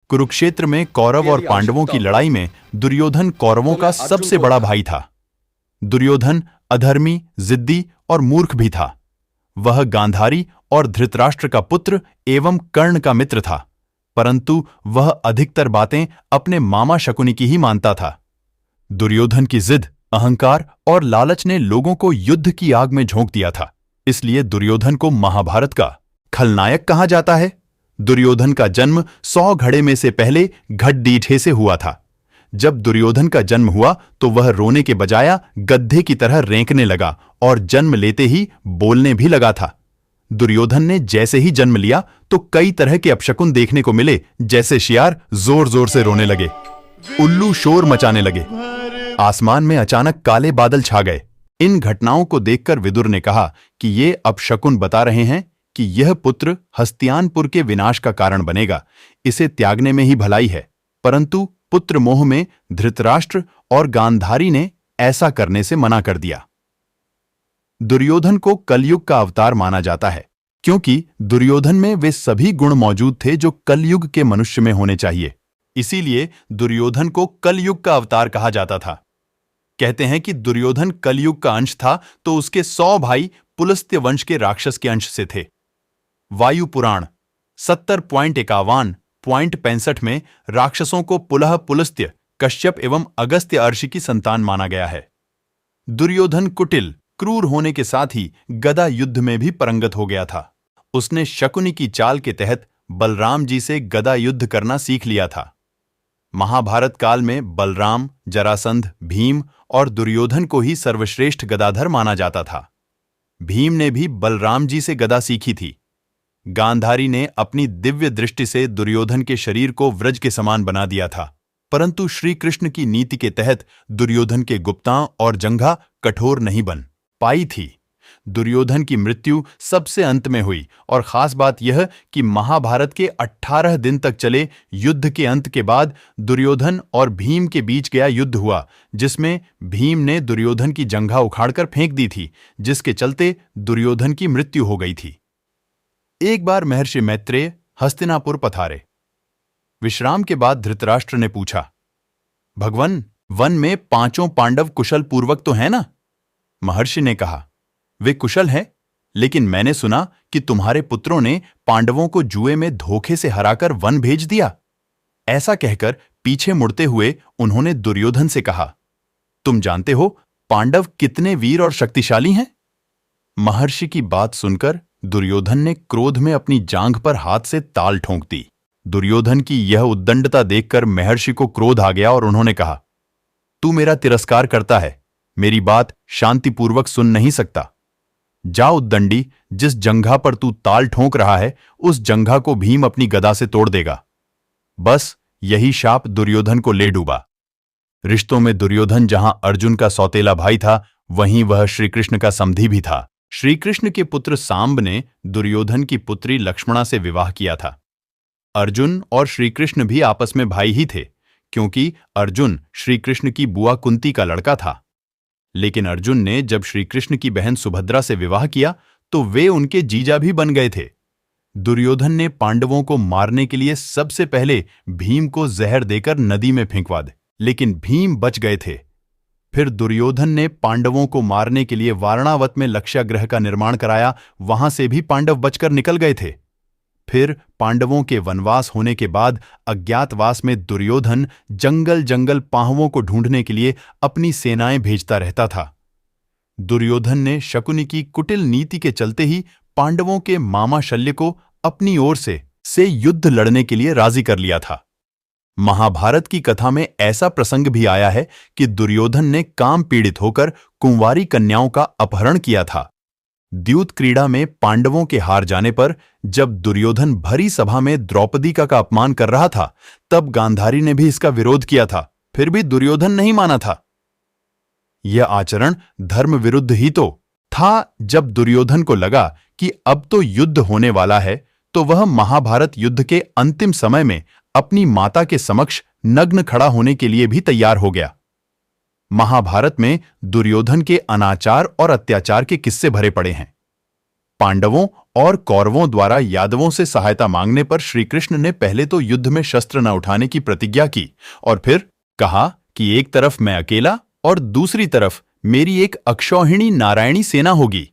कुरुक्षेत्र में कौरव और पांडवों की लड़ाई में दुर्योधन कौरवों का सबसे बड़ा भाई था। दुर्योधन अधर्मी, जिद्दी और मूर्ख भी था। वह गांधारी और धृतराष्ट्र का पुत्र एवं कर्ण का मित्र था, परंतु वह अधिकतर बातें अपने मामा शकुनी की ही मानता था। दुर्योधन की जिद, अहंकार और लालच ने लोगों को युद्ध की आग में झोंक दिया था। इसलिए दुर्योधन को महाभारत का खलनायक कहा जाता है। दुर्योधन का जन्म 100 घड़े में से पहले घटडीठे से हुआ था। जब दुर्योधन का जन्म हुआ तो वह रोने के बजाय गद्धे की तरह रेंकने लगा और जन्म लेते ही बोलने भी लगा था। दुर्योधन ने जैसे ही जन्म लिया तो कई तरह के अपशकुन देखने को मिले, जैसे शियार जोर जोर से रोने लगे, उल्लू शोर मचाने लगे, आसमान में अचानक काले बादल छा गए। इन घटनाओं को देखकर विदुर ने कहा कि ये अपशकुन बता रहे हैं कि यह पुत्र हस्तियानपुर के विनाश का कारण बनेगा। इसे त्यागने में ही भलाई है। परंतु पुत्र मोह में धृतराष्ट्र और गांधारी ने ऐसा करने से मना कर दिया। दुर्योधन को कलयुग का अवतार माना जाता है, क्योंकि दुर्योधन में वे सभी गुण मौजूद थे जो कलयुग के मनुष्य में होने चाहिए। इसीलिए दुर्योधन को कलयुग का अवतार कहा जाता था। कहते हैं कि दुर्योधन कलयुग का अंश था तो उसके 100 भाई पुलस्त्य वंश के राक्षस के अंश से थे। वायु पुराण 70.51.65 में राक्षसों को पुलह, पुलस्त्य, कश्यप एवं अगस्त्य अर्षि की संतान माना गया है। दुर्योधन कुटिल, क्रूर होने के साथ ही गदा युद्ध में भी परंगत हो गया था। उसने शकुनी की चाल के तहत बलराम जी से गदा युद्ध करना सीख लिया था। महाभारत काल में बलराम, जरासंध, भीम और दुर्योधन को ही सर्वश्रेष्ठ गदाधर माना जाता था। भीम ने भी बलराम जी से गदा सीखी थी। गांधारी ने अपनी दिव्य दृष्टि से दुर्योधन के शरीर को व्रज के समान बना दिया था, परंतु श्री कृष्ण की नीति के तहत दुर्योधन के गुप्तांग और जंघा कठोर नहीं बन पाई थी। दुर्योधन की मृत्यु सबसे अंत में हुई और खास बात यह कि महाभारत के 18 दिन तक चले युद्ध के अंत के बाद दुर्योधन और भीम के बीच गया युद्ध हुआ, जिसमें भीम ने दुर्योधन की जंघा उखाड़कर फेंक दी थी, जिसके चलते दुर्योधन की मृत्यु हो गई थी। एक बार महर्षि मैत्रेय हस्तिनापुर पधारे। विश्राम के बाद धृतराष्ट्र ने पूछा, भगवन, वन में 5 पांडव कुशल पूर्वक तो है ना? महर्षि ने कहा, वे कुशल हैं, लेकिन मैंने सुना कि तुम्हारे पुत्रों ने पांडवों को जुए में धोखे से हराकर वन भेज दिया। ऐसा कहकर पीछे मुड़ते हुए उन्होंने दुर्योधन से कहा, तुम जानते हो पांडव कितने वीर और शक्तिशाली हैं? महर्षि की बात सुनकर दुर्योधन ने क्रोध में अपनी जांघ पर हाथ से ताल ठोंक दी। दुर्योधन की यह उद्दंडता देखकर महर्षि को क्रोध आ गया और उन्होंने कहा, तू मेरा तिरस्कार करता है, मेरी बात शांतिपूर्वक सुन नहीं सकता। जा उद्दंडी, जिस जंघा पर तू ताल ठोंक रहा है उस जंघा को भीम अपनी गदा से तोड़ देगा। बस यही शाप दुर्योधन को ले डूबा। रिश्तों में दुर्योधन जहां अर्जुन का सौतेला भाई था, वहीं वह श्रीकृष्ण का समधी भी था। श्रीकृष्ण के पुत्र सांब ने दुर्योधन की पुत्री लक्ष्मणा से विवाह किया था। अर्जुन और श्रीकृष्ण भी आपस में भाई ही थे, क्योंकि अर्जुन श्रीकृष्ण की बुआ कुंती का लड़का था। लेकिन अर्जुन ने जब श्रीकृष्ण की बहन सुभद्रा से विवाह किया तो वे उनके जीजा भी बन गए थे। दुर्योधन ने पांडवों को मारने के लिए सबसे पहले भीम को जहर देकर नदी में फेंकवा दे, लेकिन भीम बच गए थे। फिर दुर्योधन ने पांडवों को मारने के लिए वारणावत में लक्ष्यागृह का निर्माण कराया, वहां से भी पांडव बचकर निकल गए थे। फिर पांडवों के वनवास होने के बाद अज्ञातवास में दुर्योधन जंगल जंगल पांडवों को ढूंढने के लिए अपनी सेनाएं भेजता रहता था। दुर्योधन ने शकुनी की कुटिल नीति के चलते ही पांडवों के मामा शल्य को अपनी ओर से युद्ध लड़ने के लिए राजी कर लिया था। महाभारत की कथा में ऐसा प्रसंग भी आया है कि दुर्योधन ने काम पीड़ित होकर कुंवारी कन्याओं का अपहरण किया था। द्यूत क्रीड़ा में पांडवों के हार जाने पर जब दुर्योधन भरी सभा में द्रौपदी का अपमान कर रहा था, तब गांधारी ने भी इसका विरोध किया था, फिर भी दुर्योधन नहीं माना था। यह आचरण धर्म विरुद्ध ही तो था। जब दुर्योधन को लगा कि अब तो युद्ध होने वाला है, तो वह महाभारत युद्ध के अंतिम समय में अपनी माता के समक्ष नग्न खड़ा होने के लिए भी तैयार हो गया। महाभारत में दुर्योधन के अनाचार और अत्याचार के किस्से भरे पड़े हैं। पांडवों और कौरवों द्वारा यादवों से सहायता मांगने पर श्री कृष्ण ने पहले तो युद्ध में शस्त्र न उठाने की प्रतिज्ञा की और फिर कहा कि एक तरफ मैं अकेला और दूसरी तरफ मेरी एक अक्षौहिणी नारायणी सेना होगी।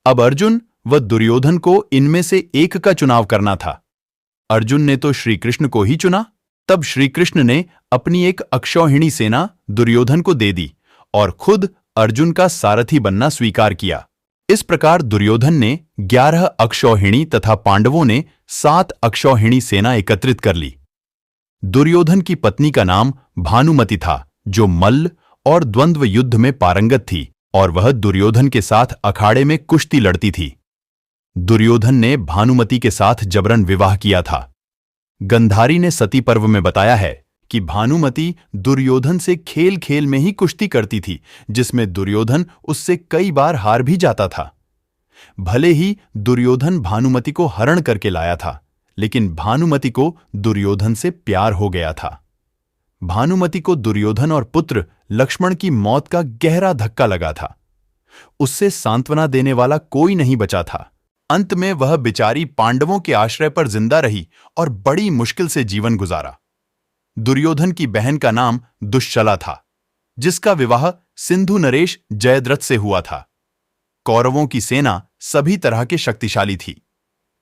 अब अर्जुन व दुर्योधन को इनमें से एक का चुनाव करना था। अर्जुन ने तो श्री कृष्ण को ही चुना। तब श्री कृष्ण ने अपनी एक अक्षौहिणी सेना दुर्योधन को दे दी और खुद अर्जुन का सारथी बनना स्वीकार किया। इस प्रकार दुर्योधन ने 11 अक्षौहिणी तथा पांडवों ने 7 अक्षौहिणी सेना एकत्रित कर ली। दुर्योधन की पत्नी का नाम भानुमति था, जो मल्ल और द्वंद्व युद्ध में पारंगत थी और वह दुर्योधन के साथ अखाड़े में कुश्ती लड़ती थी। दुर्योधन ने भानुमति के साथ जबरन विवाह किया था। गंधारी ने सती पर्व में बताया है कि भानुमति दुर्योधन से खेल खेल में ही कुश्ती करती थी, जिसमें दुर्योधन उससे कई बार हार भी जाता था। भले ही दुर्योधन भानुमति को हरण करके लाया था, लेकिन भानुमति को दुर्योधन से प्यार हो गया था। भानुमति को दुर्योधन और पुत्र लक्ष्मण की मौत का गहरा धक्का लगा था। उससे सांत्वना देने वाला कोई नहीं बचा था। अंत में वह बेचारी पांडवों के आश्रय पर जिंदा रही और बड़ी मुश्किल से जीवन गुजारा। दुर्योधन की बहन का नाम दुश्शला था, जिसका विवाह सिंधु नरेश जयद्रथ से हुआ था। कौरवों की सेना सभी तरह के शक्तिशाली थी।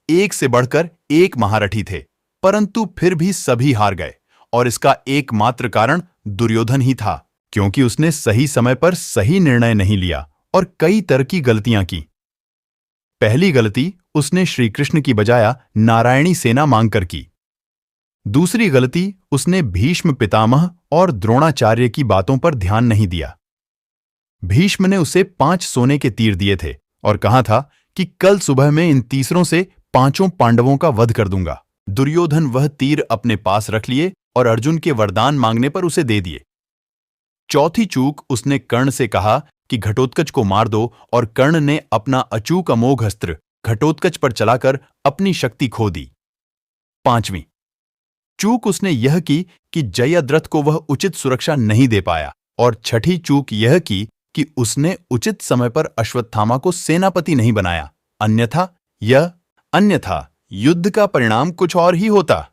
एक से बढ़कर एक महारथी थे, परंतु फिर भी सभी हार गए और इसका एकमात्र कारण दुर्योधन ही था, क्योंकि उसने सही समय पर सही निर्णय नहीं लिया और कई तरह की गलतियां की। पहली गलती उसने श्री कृष्ण की बजाय नारायणी सेना मांगकर की। दूसरी गलती उसने भीष्म पितामह और द्रोणाचार्य की बातों पर ध्यान नहीं दिया। भीष्म ने उसे 5 सोने के तीर दिए थे और कहा था कि कल सुबह में इन तीसरों से 5 पांडवों का वध कर दूंगा। दुर्योधन वह तीर अपने पास रख लिए और अर्जुन के वरदान मांगने पर उसे दे दिए। चौथी चूक उसने कर्ण से कहा कि घटोत्कच को मार दो, और कर्ण ने अपना अचूक अमोघ अस्त्र घटोत्कच पर चलाकर अपनी शक्ति खो दी। 5वीं चूक उसने यह की कि जयद्रथ को वह उचित सुरक्षा नहीं दे पाया, और 6ठी चूक यह की कि उसने उचित समय पर अश्वत्थामा को सेनापति नहीं बनाया, अन्यथा युद्ध का परिणाम कुछ और ही होता।